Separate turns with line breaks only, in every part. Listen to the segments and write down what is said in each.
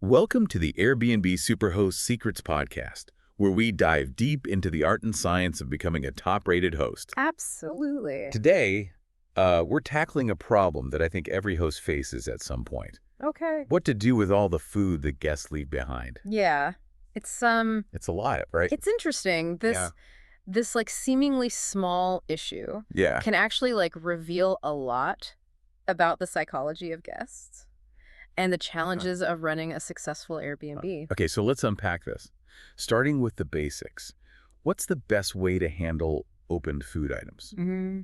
Welcome to the Airbnb Superhost Secrets podcast, where we dive deep into the art and science of becoming a top-rated host.
Absolutely.
Today, we're tackling a problem that I think every host faces at some point.
Okay.
What to do with all the food that guests leave behind.
Yeah. It's
It's a lot, right?
it's interesting. This
Yeah.
this like seemingly small issue
Yeah.
can actually like reveal a lot about the psychology of guests and the challenges of running a successful Airbnb.
Okay, so let's unpack this. Starting with the basics. What's the best way to handle opened food items,
hmm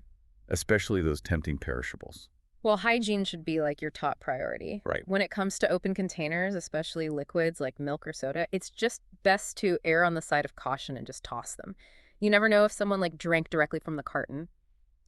especially those tempting perishables?
Well, hygiene should be like your top priority.
Right.
When it comes to open containers, especially liquids like milk or soda, it's just best to err on the side of caution and just toss them. You never know if someone like drank directly from the carton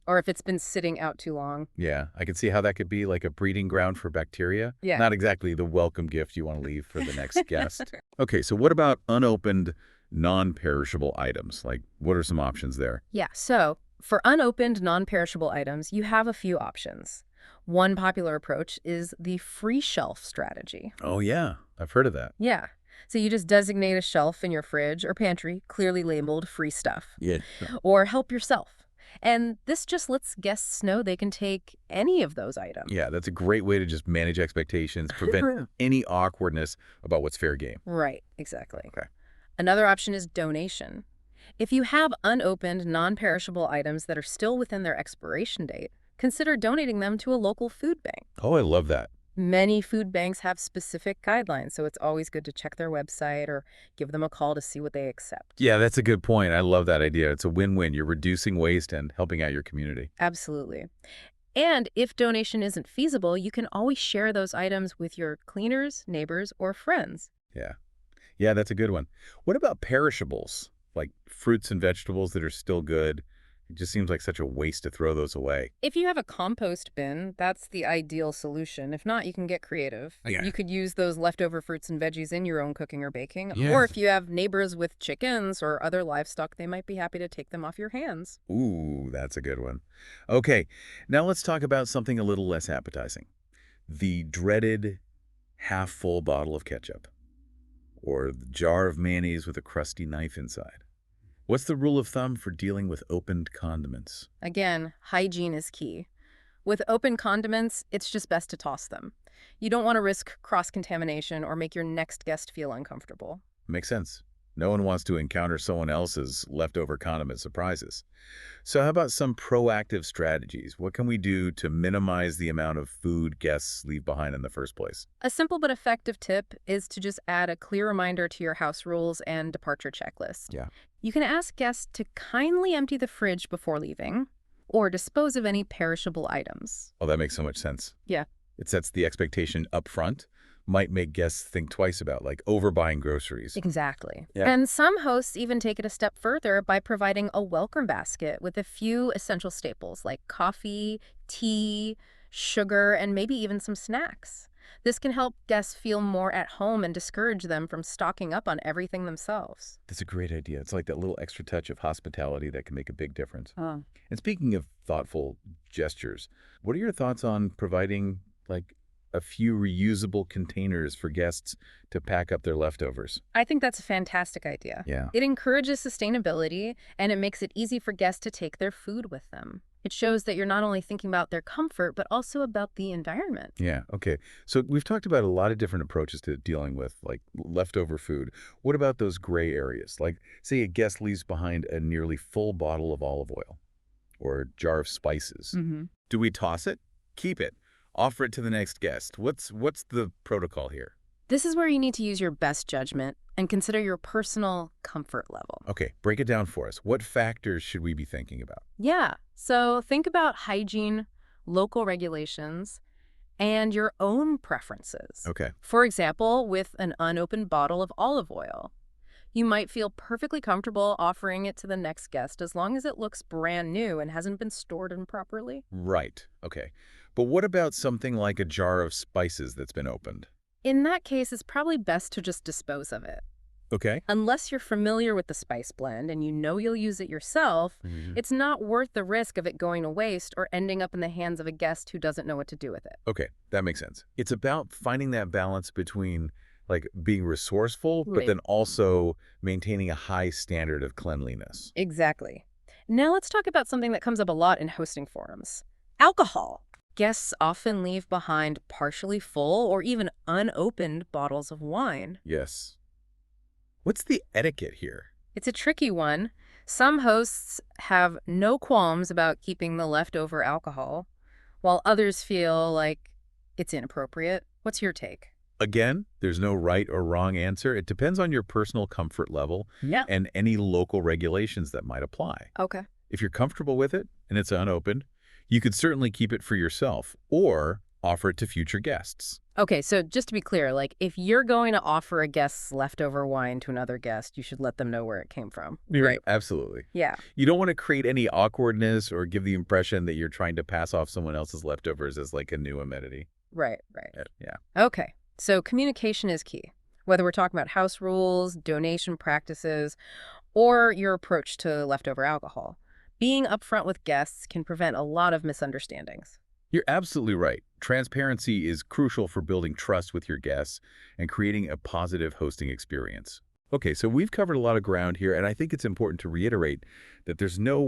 or if it's been sitting out too long.
Yeah, I can see how that could be like a breeding ground for bacteria.
Yeah.
Not exactly the welcome gift you want to leave for the next guest. Okay, so what about unopened, non-perishable items? Like, what are some options there?
Yeah, so for unopened, non-perishable items, you have a few options. One popular approach is the free shelf strategy.
Oh, yeah, I've heard of that.
Yeah. So you just designate a shelf in your fridge or pantry, clearly labeled free stuff,
Yeah.
or help yourself. And this just lets guests know they can take any of those items.
Yeah, that's a great way to just manage expectations, prevent any awkwardness about what's fair game.
Right, exactly.
Okay.
Another option is donation. If you have unopened, non-perishable items that are still within their expiration date, consider donating them to a local food bank.
Oh, I love that.
Many food banks have specific guidelines, so it's always good to check their website or give them a call to see what they accept.
Yeah, that's a good point. I love that idea. It's a win-win. You're reducing waste and helping out your community.
Absolutely. And if donation isn't feasible, you can always share those items with your cleaners, neighbors, or friends.
Yeah. Yeah, that's a good one. What about perishables, like fruits and vegetables that are still good? It just seems like such a waste to throw those away.
If you have a compost bin, that's the ideal solution. If not, you can get creative.
Yeah.
You could use those leftover fruits and veggies in your own cooking or baking.
Yeah.
Or if you have neighbors with chickens or other livestock, they might be happy to take them off your hands.
Ooh, that's a good one. Okay, now let's talk about something a little less appetizing. The dreaded half-full bottle of ketchup, or the jar of mayonnaise with a crusty knife inside. What's the rule of thumb for dealing with opened condiments?
Again, hygiene is key. With open condiments, it's just best to toss them. You don't want to risk cross-contamination or make your next guest feel uncomfortable.
Makes sense. No one wants to encounter someone else's leftover condiment surprises. So how about some proactive strategies? What can we do to minimize the amount of food guests leave behind in the first place?
A simple but effective tip is to just add a clear reminder to your house rules and departure checklist.
Yeah.
You can ask guests to kindly empty the fridge before leaving or dispose of any perishable items.
Oh, that makes so much sense.
Yeah.
It sets the expectation up front, might make guests think twice about, like, overbuying groceries.
Exactly.
Yeah.
And some hosts even take it a step further by providing a welcome basket with a few essential staples like coffee, tea, sugar, and maybe even some snacks. This can help guests feel more at home and discourage them from stocking up on everything themselves.
That's a great idea. It's like that little extra touch of hospitality that can make a big difference.
Oh.
And speaking of thoughtful gestures, what are your thoughts on providing, like, a few reusable containers for guests to pack up their leftovers?
I think that's a fantastic idea.
Yeah.
It encourages sustainability, and it makes it easy for guests to take their food with them. It shows that you're not only thinking about their comfort, but also about the environment.
Yeah, okay. So we've talked about a lot of different approaches to dealing with, like, leftover food. What about those gray areas? Like, say a guest leaves behind a nearly full bottle of olive oil or a jar of spices.
Mm-hmm.
Do we toss it? Keep it? Offer it to the next guest? What's the protocol here?
This is where you need to use your best judgment and consider your personal comfort level.
Okay, break it down for us. What factors should we be thinking about?
Yeah, so think about hygiene, local regulations, and your own preferences.
Okay.
For example, with an unopened bottle of olive oil, you might feel perfectly comfortable offering it to the next guest as long as it looks brand new and hasn't been stored improperly.
Right. Okay. But what about something like a jar of spices that's been opened?
In that case, it's probably best to just dispose of it.
Okay.
Unless you're familiar with the spice blend and you know you'll use it yourself, it's not worth the risk of it going to waste or ending up in the hands of a guest who doesn't know what to do with it.
Okay, that makes sense. It's about finding that balance between like being resourceful, but
Right.
then also maintaining a high standard of cleanliness.
Exactly. Now let's talk about something that comes up a lot in hosting forums. Alcohol. Guests often leave behind partially full or even unopened bottles of wine.
Yes. What's the etiquette here?
It's a tricky one. Some hosts have no qualms about keeping the leftover alcohol, while others feel like it's inappropriate. What's your take?
Again, there's no right or wrong answer. It depends on your personal comfort level
Yeah.
and any local regulations that might apply.
Okay.
If you're comfortable with it and it's unopened, you could certainly keep it for yourself or offer it to future guests.
Okay, so just to be clear, like if you're going to offer a guest's leftover wine to another guest, you should let them know where it came from. Right.
Absolutely.
Yeah.
You don't want to create any awkwardness or give the impression that you're trying to pass off someone else's leftovers as like a new amenity.
Right, right.
Yeah.
Okay, so communication is key. Whether we're talking about house rules, donation practices, or your approach to leftover alcohol, being upfront with guests can prevent a lot of misunderstandings.
You're absolutely right. Transparency is crucial for building trust with your guests and creating a positive hosting experience. Okay, so we've covered a lot of ground here, and I think it's important to reiterate that there's no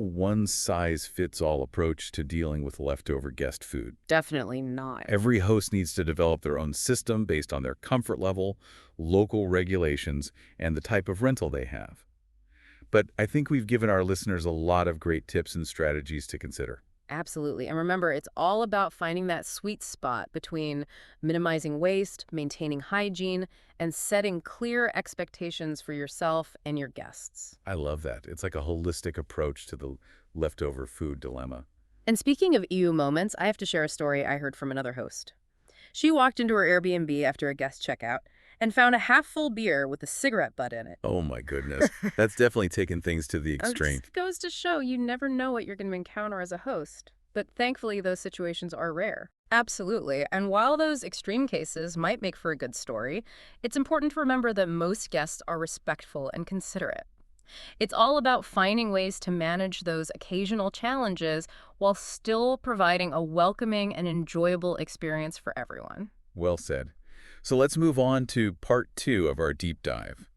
one-size-fits-all approach to dealing with leftover guest food.
Definitely not.
Every host needs to develop their own system based on their comfort level, local regulations, and the type of rental they have. But I think we've given our listeners a lot of great tips and strategies to consider.
Absolutely. And remember, it's all about finding that sweet spot between minimizing waste, maintaining hygiene, and setting clear expectations for yourself and your guests.
I love that. It's like a holistic approach to the leftover food dilemma.
And speaking of EU moments, I have to share a story I heard from another host. She walked into her Airbnb after a guest checkout and found a half-full beer with a cigarette butt in it.
Oh my goodness. That's definitely taking things to the
It
extreme.
just goes to show you never know what you're going to encounter as a host. But thankfully, those situations are rare. Absolutely. And while those extreme cases might make for a good story, it's important to remember that most guests are respectful and considerate. It's all about finding ways to manage those occasional challenges while still providing a welcoming and enjoyable experience for everyone.
Well said. So let's move on to part 2 of our deep dive,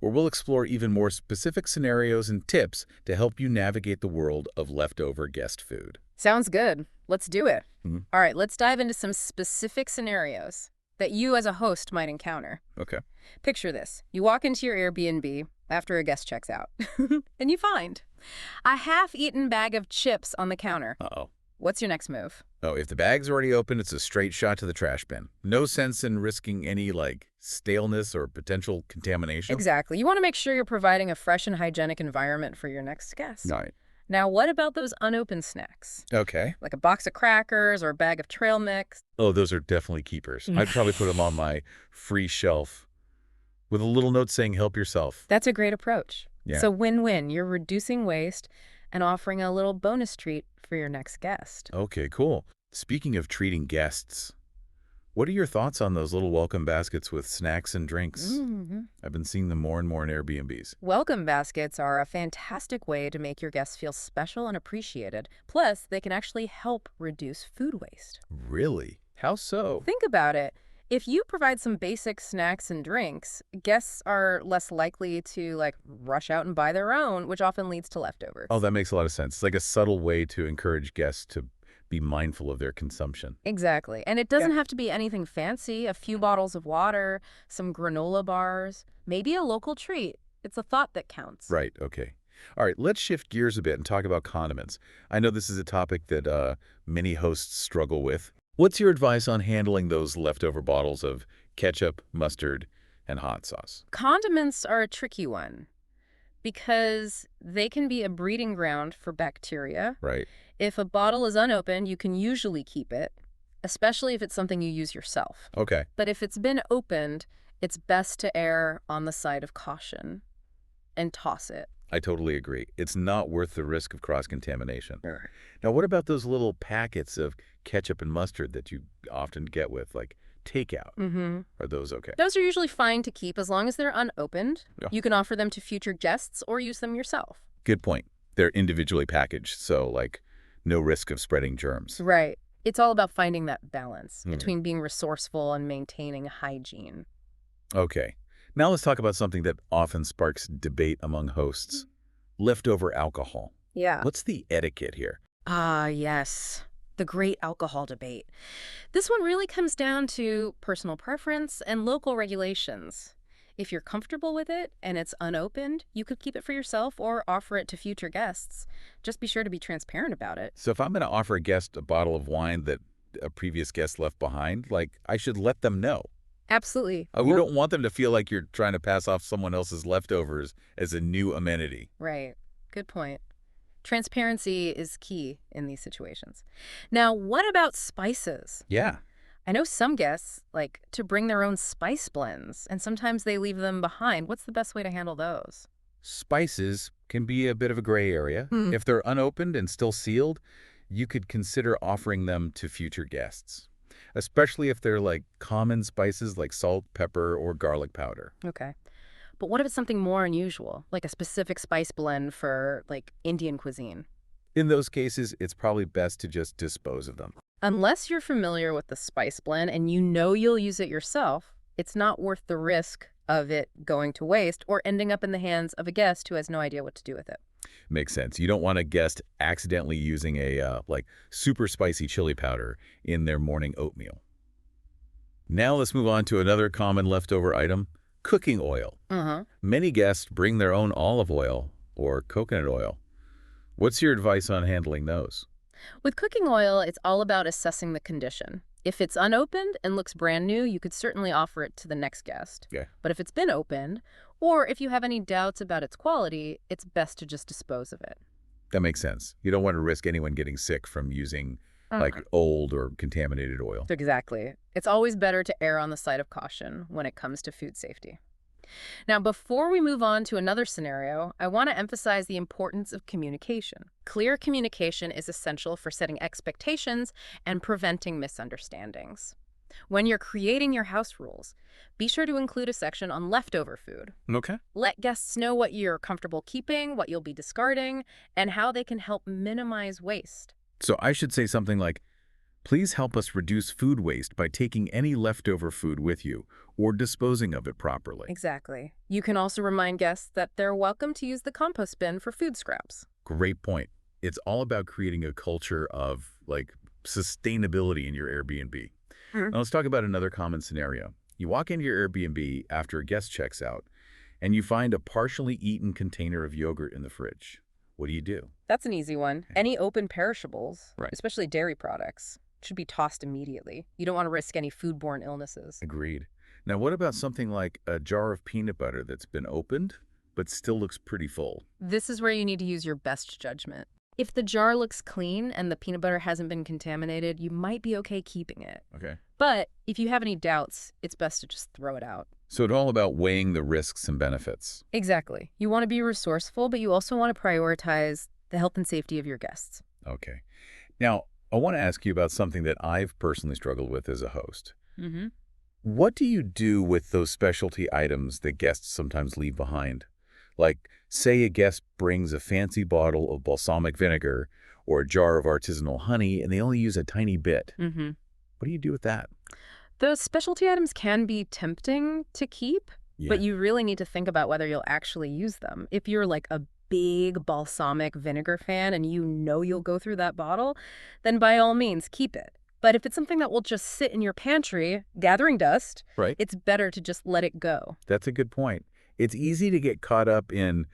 where we'll explore even more specific scenarios and tips to help you navigate the world of leftover guest food.
Sounds good. Let's do it.
Mhm.
All right, let's dive into some specific scenarios that you as a host might encounter.
Okay.
Picture this. You walk into your Airbnb after a guest checks out, and you find a half-eaten bag of chips on the counter.
Uh-oh.
What's your next move?
Oh, if the bag's already open, it's a straight shot to the trash bin. No sense in risking any, like, staleness or potential contamination.
Exactly. You want to make sure you're providing a fresh and hygienic environment for your next guest.
All right.
Now, what about those unopened snacks?
Okay.
Like a box of crackers or a bag of trail mix?
Oh, those are definitely keepers. I'd probably put them on my free shelf with a little note saying, help yourself.
That's a great approach.
Yeah.
So win-win. You're reducing waste and offering a little bonus treat for your next guest.
Okay, cool. Speaking of treating guests, what are your thoughts on those little welcome baskets with snacks and drinks?
Mm-hmm.
I've been seeing them more and more in Airbnbs.
Welcome baskets are a fantastic way to make your guests feel special and appreciated. Plus, they can actually help reduce food waste.
Really? How so?
Think about it. If you provide some basic snacks and drinks, guests are less likely to rush out and buy their own, which often leads to leftovers.
Oh, that makes a lot of sense. It's like a subtle way to encourage guests to be mindful of their consumption.
Exactly. And it doesn't have to be anything fancy. A few bottles of water, some granola bars, maybe a local treat. It's a thought that counts.
Right, okay. All right, let's shift gears a bit and talk about condiments. I know this is a topic that many hosts struggle with. What's your advice on handling those leftover bottles of ketchup, mustard, and hot sauce?
Condiments are a tricky one because they can be a breeding ground for bacteria.
Right.
If a bottle is unopened, you can usually keep it, especially if it's something you use yourself.
Okay.
But if it's been opened, it's best to err on the side of caution and toss it.
I totally agree. It's not worth the risk of cross-contamination.
Right.
Now, what about those little packets of ketchup and mustard that you often get with, like, takeout?
Mm-hmm.
Are those okay?
Those are usually fine to keep as long as they're unopened.
Yeah.
You can offer them to future guests or use them yourself.
Good point. They're individually packaged, so, like, no risk of spreading germs.
Right. It's all about finding that balance
Hmm.
between being resourceful and maintaining hygiene.
Okay. Now let's talk about something that often sparks debate among hosts. Leftover alcohol.
Yeah.
What's the etiquette here?
Ah, yes. The great alcohol debate. This one really comes down to personal preference and local regulations. If you're comfortable with it and it's unopened, you could keep it for yourself or offer it to future guests. Just be sure to be transparent about it.
So if I'm going to offer a guest a bottle of wine that a previous guest left behind, I should let them know.
Absolutely.
We don't want them to feel like you're trying to pass off someone else's leftovers as a new amenity.
Right. Good point. Transparency is key in these situations. Now, what about spices?
Yeah.
I know some guests like to bring their own spice blends, and sometimes they leave them behind. What's the best way to handle those?
Spices can be a bit of a gray area.
Hmm.
If they're unopened and still sealed, you could consider offering them to future guests, especially if they're common spices like salt, pepper, or garlic powder.
Okay. But what if it's something more unusual, like a specific spice blend for, like, Indian cuisine?
In those cases, it's probably best to just dispose of them.
Unless you're familiar with the spice blend and you know you'll use it yourself, it's not worth the risk of it going to waste or ending up in the hands of a guest who has no idea what to do with it.
Makes sense. You don't want a guest accidentally using a super spicy chili powder in their morning oatmeal. Now let's move on to another common leftover item, cooking oil.
Uh-huh.
Many guests bring their own olive oil or coconut oil. What's your advice on handling those?
With cooking oil, it's all about assessing the condition. If it's unopened and looks brand new, you could certainly offer it to the next guest.
Yeah.
But if it's been opened, or if you have any doubts about its quality, it's best to just dispose of it.
That makes sense. You don't want to risk anyone getting sick from using old or contaminated oil.
Exactly. It's always better to err on the side of caution when it comes to food safety. Now, before we move on to another scenario, I want to emphasize the importance of communication. Clear communication is essential for setting expectations and preventing misunderstandings. When you're creating your house rules, be sure to include a section on leftover food.
Okay.
Let guests know what you're comfortable keeping, what you'll be discarding, and how they can help minimize waste.
So I should say something like, please help us reduce food waste by taking any leftover food with you or disposing of it properly.
Exactly. You can also remind guests that they're welcome to use the compost bin for food scraps.
Great point. It's all about creating a culture of sustainability in your Airbnb. Now let's talk about another common scenario. You walk into your Airbnb after a guest checks out and you find a partially eaten container of yogurt in the fridge. What do you do?
That's an easy one. Any open perishables,
Right.
especially dairy products, should be tossed immediately. You don't want to risk any foodborne illnesses.
Agreed. Now what about something like a jar of peanut butter that's been opened but still looks pretty full?
This is where you need to use your best judgment. If the jar looks clean and the peanut butter hasn't been contaminated, you might be okay keeping it.
Okay.
But if you have any doubts, it's best to just throw it out.
So it's all about weighing the risks and benefits.
Exactly. You want to be resourceful, but you also want to prioritize the health and safety of your guests.
Okay. Now, I want to ask you about something that I've personally struggled with as a host.
Mm-hmm.
What do you do with those specialty items that guests sometimes leave behind? Like, say a guest brings a fancy bottle of balsamic vinegar or a jar of artisanal honey, and they only use a tiny bit.
Mm-hmm.
What do you do with that?
Those specialty items can be tempting to keep, but you really need to think about whether you'll actually use them. If you're like a big balsamic vinegar fan and you know you'll go through that bottle, then by all means, keep it. But if it's something that will just sit in your pantry, gathering dust,
Right.
it's better to just let it go.
That's a good point. It's easy to get caught up in,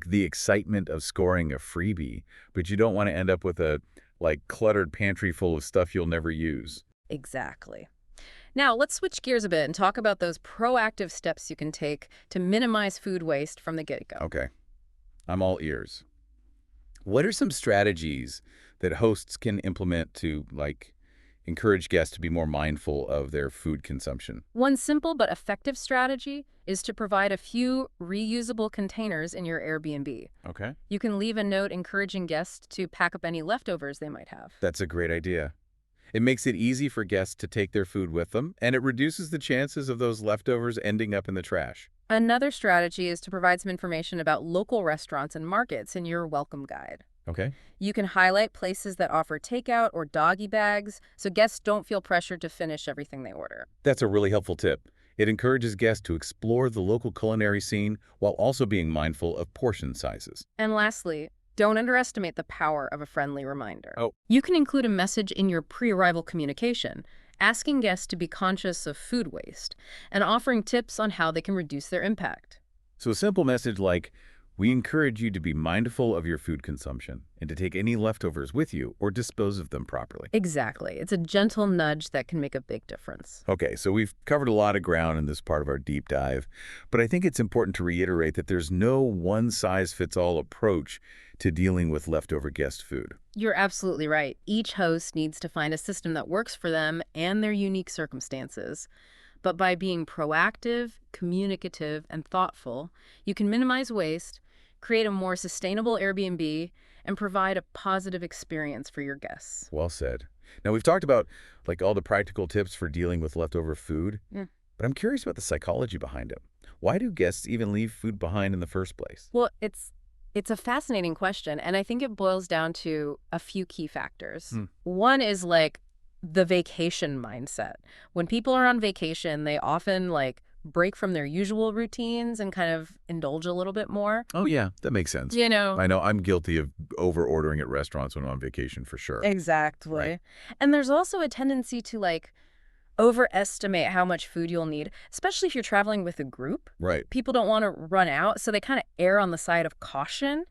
the excitement of scoring a freebie, but you don't want to end up with a, cluttered pantry full of stuff you'll never use.
Exactly. Now, let's switch gears a bit and talk about those proactive steps you can take to minimize food waste from the get-go.
Okay. I'm all ears. What are some strategies that hosts can implement to, encourage guests to be more mindful of their food consumption?
One simple but effective strategy is to provide a few reusable containers in your Airbnb.
Okay.
You can leave a note encouraging guests to pack up any leftovers they might have.
That's a great idea. It makes it easy for guests to take their food with them, and it reduces the chances of those leftovers ending up in the trash.
Another strategy is to provide some information about local restaurants and markets in your welcome guide.
Okay.
You can highlight places that offer takeout or doggy bags so guests don't feel pressured to finish everything they order.
That's a really helpful tip. It encourages guests to explore the local culinary scene while also being mindful of portion sizes.
And lastly, don't underestimate the power of a friendly reminder.
Oh,
You can include a message in your pre-arrival communication, asking guests to be conscious of food waste and offering tips on how they can reduce their impact.
so a simple message like, we encourage you to be mindful of your food consumption and to take any leftovers with you or dispose of them properly.
Exactly. It's a gentle nudge that can make a big difference.
Okay, so we've covered a lot of ground in this part of our deep dive, but I think it's important to reiterate that there's no one-size-fits-all approach to dealing with leftover guest food.
You're absolutely right. Each host needs to find a system that works for them and their unique circumstances. But by being proactive, communicative, and thoughtful, you can minimize waste, create a more sustainable Airbnb, and provide a positive experience for your guests.
Well said. Now, we've talked about all the practical tips for dealing with leftover food,
Mm.
but I'm curious about the psychology behind it. Why do guests even leave food behind in the first place?
Well, it's a fascinating question, and I think it boils down to a few key factors. One is the vacation mindset. When people are on vacation, they often break from their usual routines and kind of indulge a little bit more.
Oh, yeah, that makes sense.
You know,
I know I'm guilty of over-ordering at restaurants when I'm on vacation for sure.
exactly.
Right.
And there's also a tendency to overestimate how much food you'll need, especially if you're traveling with a group.
Right.
People don't want to run out, so they kind of err on the side of caution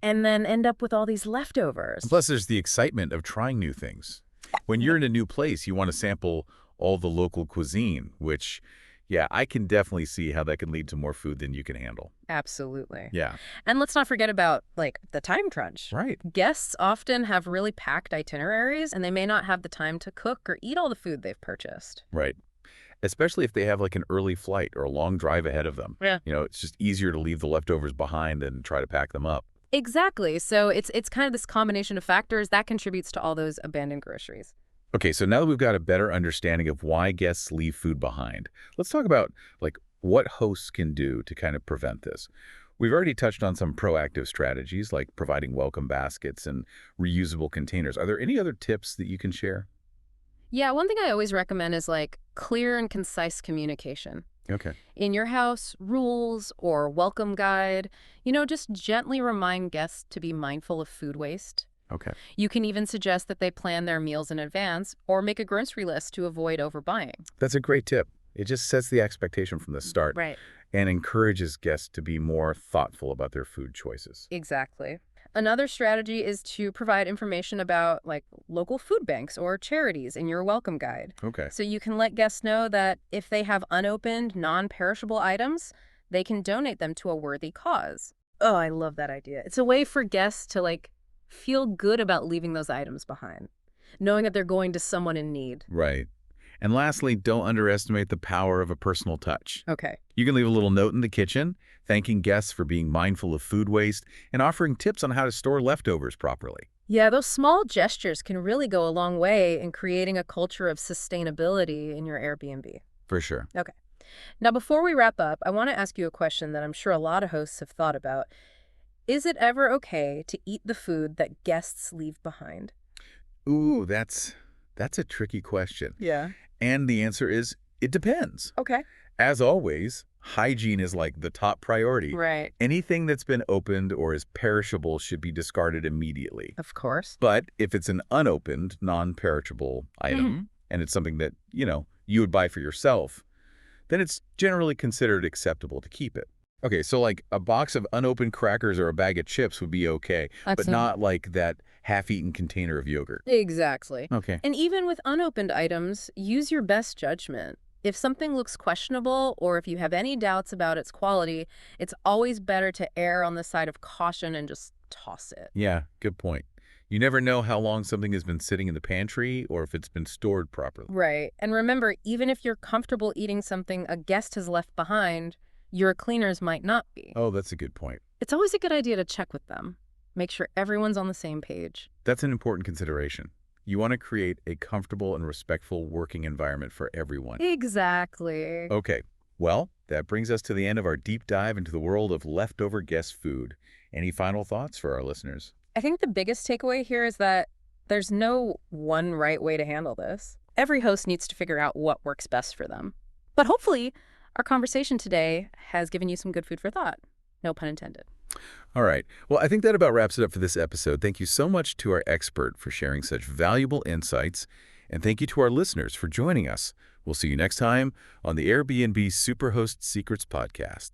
and then end up with all these leftovers.
And plus, there's the excitement of trying new things. When you're in a new place, you want to sample all the local cuisine, which, yeah, I can definitely see how that can lead to more food than you can handle.
Absolutely.
Yeah.
And let's not forget about the time crunch.
Right.
Guests often have really packed itineraries, and they may not have the time to cook or eat all the food they've purchased.
Right. Especially if they have an early flight or a long drive ahead of them.
Yeah.
It's just easier to leave the leftovers behind than try to pack them up.
Exactly. So it's kind of this combination of factors that contributes to all those abandoned groceries.
Okay, so now that we've got a better understanding of why guests leave food behind, let's talk about what hosts can do to kind of prevent this. We've already touched on some proactive strategies like providing welcome baskets and reusable containers. Are there any other tips that you can share?
Yeah, one thing I always recommend is clear and concise communication.
Okay.
In your house, rules or welcome guide, just gently remind guests to be mindful of food waste.
Okay.
You can even suggest that they plan their meals in advance or make a grocery list to avoid overbuying.
That's a great tip. It just sets the expectation from the start
Right.
and encourages guests to be more thoughtful about their food choices.
Exactly. Another strategy is to provide information about local food banks or charities in your welcome guide.
Okay.
So you can let guests know that if they have unopened, non-perishable items, they can donate them to a worthy cause. Oh, I love that idea. It's a way for guests to feel good about leaving those items behind, knowing that they're going to someone in need.
Right. And lastly, don't underestimate the power of a personal touch.
Okay.
You can leave a little note in the kitchen, thanking guests for being mindful of food waste and offering tips on how to store leftovers properly.
Yeah, those small gestures can really go a long way in creating a culture of sustainability in your Airbnb.
For sure.
Okay. Now, before we wrap up, I want to ask you a question that I'm sure a lot of hosts have thought about. Is it ever okay to eat the food that guests leave behind?
Ooh, that's a tricky question.
Yeah.
And the answer is, it depends.
Okay.
As always, hygiene is the top priority.
Right.
Anything that's been opened or is perishable should be discarded immediately.
Of course.
But if it's an unopened, non-perishable item, and it's something that, you would buy for yourself, then it's generally considered acceptable to keep it. Okay, so a box of unopened crackers or a bag of chips would be okay, but not that half-eaten container of yogurt.
Exactly.
Okay.
And even with unopened items, use your best judgment. If something looks questionable or if you have any doubts about its quality, it's always better to err on the side of caution and just toss it.
Yeah, good point. You never know how long something has been sitting in the pantry or if it's been stored properly.
Right. And remember, even if you're comfortable eating something a guest has left behind, your cleaners might not be.
Oh, that's a good point.
It's always a good idea to check with them. Make sure everyone's on the same page.
That's an important consideration. You want to create a comfortable and respectful working environment for everyone.
Exactly.
Okay, well, that brings us to the end of our deep dive into the world of leftover guest food. Any final thoughts for our listeners?
I think the biggest takeaway here is that there's no one right way to handle this. Every host needs to figure out what works best for them. But hopefully, our conversation today has given you some good food for thought. No pun intended.
All right. Well, I think that about wraps it up for this episode. Thank you so much to our expert for sharing such valuable insights, and thank you to our listeners for joining us. We'll see you next time on the Airbnb Superhost Secrets podcast.